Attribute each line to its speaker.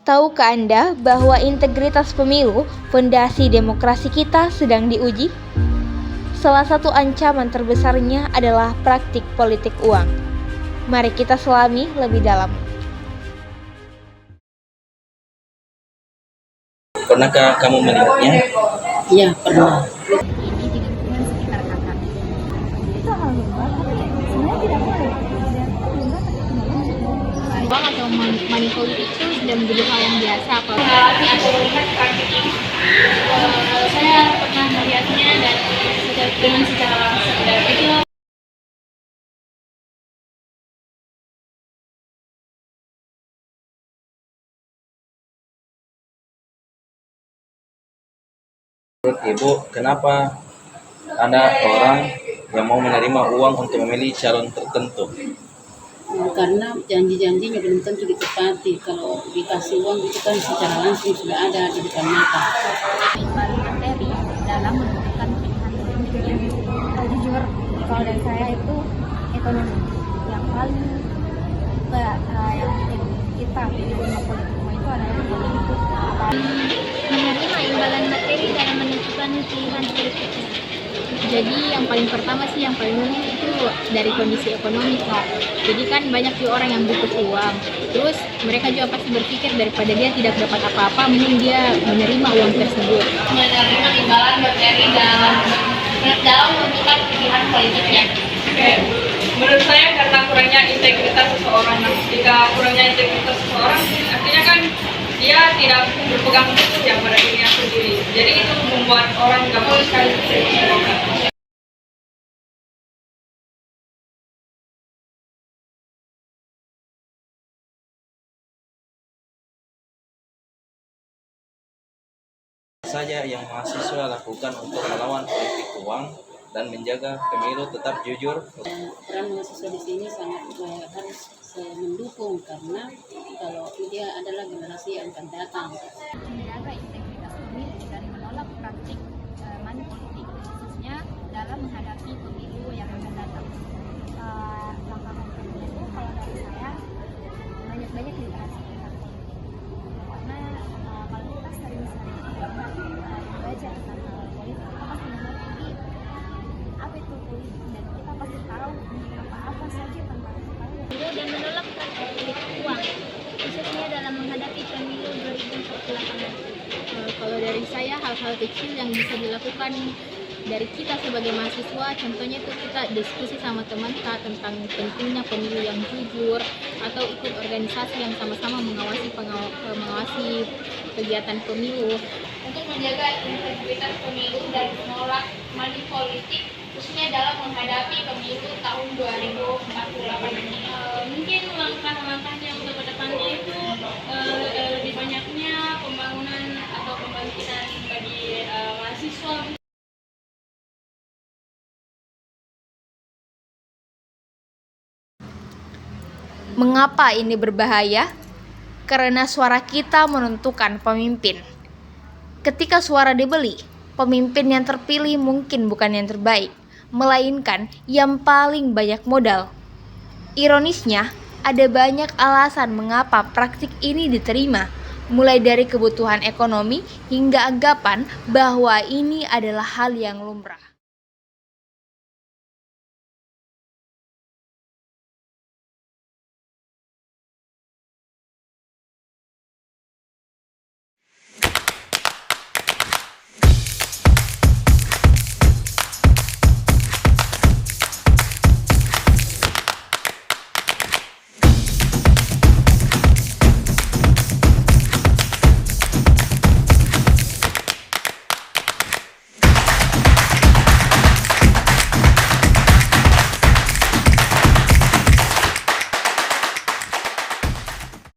Speaker 1: Tahukah Anda bahwa integritas pemilu, fondasi demokrasi kita, sedang diuji? Salah satu ancaman terbesarnya adalah praktik politik uang. Mari kita selami lebih dalam.
Speaker 2: Pernahkah kamu melihatnya?
Speaker 3: Iya, pernah.
Speaker 4: Ini di lingkungan sekitar kakak. Itu hal lumrah, tapi sebenarnya tidak boleh. Uang atau money politik itu sudah menjadi hal yang biasa. Mengalami atau melihat praktik ini, saya pernah melihatnya dan dengan secara langsung. Itu
Speaker 2: Menurut Ibu, kenapa ada orang yang mau menerima uang untuk memilih calon tertentu?
Speaker 3: Karena janji-janjinya belum tentu ditepati. Kalau dikasih uang itu kan secara langsung sudah ada di depan mata.
Speaker 4: imbal materi dalam menentukan pilihan politik. Jujur, kalau dari saya itu ekonomi yang paling yang penting kita di dunia politik itu adalah ekonomi. Menerima imbalan materi dalam menentukan pilihan politiknya. Jadi yang paling pertama sih yang paling umum itu dari kondisi ekonomi, Kak. Jadi kan banyak juga orang yang butuh uang. Terus mereka juga pasti berpikir daripada dia tidak dapat apa-apa, mending dia menerima uang tersebut.
Speaker 5: Menerima imbalan materi dalam menentukan pilihan politiknya. Menurut saya karena kurangnya integritas seseorang. Nah, jika kurangnya integritas seseorang, artinya kan dia tidak berpegang teguh yang pada dirinya sendiri. Jadi itu membuat orang gampang sekali terprovokasi.
Speaker 2: Saja yang mahasiswa lakukan untuk melawan politik uang dan menjaga pemilu tetap jujur?
Speaker 3: Peran mahasiswa di sini sangat harus saya mendukung karena kalau dia adalah generasi yang akan datang.
Speaker 4: Menjaga integritas pemilu dari menolak praktik money politik, khususnya dalam menghadapi pemilu yang akan datang. Langkah konkretnya itu kalau dari saya banyak-banyak literasi tentang politik. Karena kalau kita sering-sering membaca tentang politik, kita pasti mengerti apa itu politik dan kita pasti tahu apa saja tentang pemilu dan menolak praktik politik uang, khususnya dalam menghadapi pemilu 2048 nanti. Kalau dari saya hal-hal kecil yang bisa dilakukan dari kita sebagai mahasiswa, contohnya itu kita diskusi sama teman kita tentang pentingnya pemilu yang jujur, atau ikut organisasi yang sama-sama mengawasi kegiatan pemilu.
Speaker 5: Untuk menjaga integritas pemilu dan menolak money politik, khususnya dalam menghadapi pemilu tahun 2048 ini. Mungkin langkah-langkahnya untuk kedepannya itu lebih banyaknya pembangunan atau pembangkitan bagi mahasiswa.
Speaker 1: Mengapa ini berbahaya? Karena suara kita menentukan pemimpin. Ketika suara dibeli, pemimpin yang terpilih mungkin bukan yang terbaik, melainkan yang paling banyak modal. Ironisnya, ada banyak alasan mengapa praktik ini diterima, mulai dari kebutuhan ekonomi hingga anggapan bahwa ini adalah hal yang lumrah.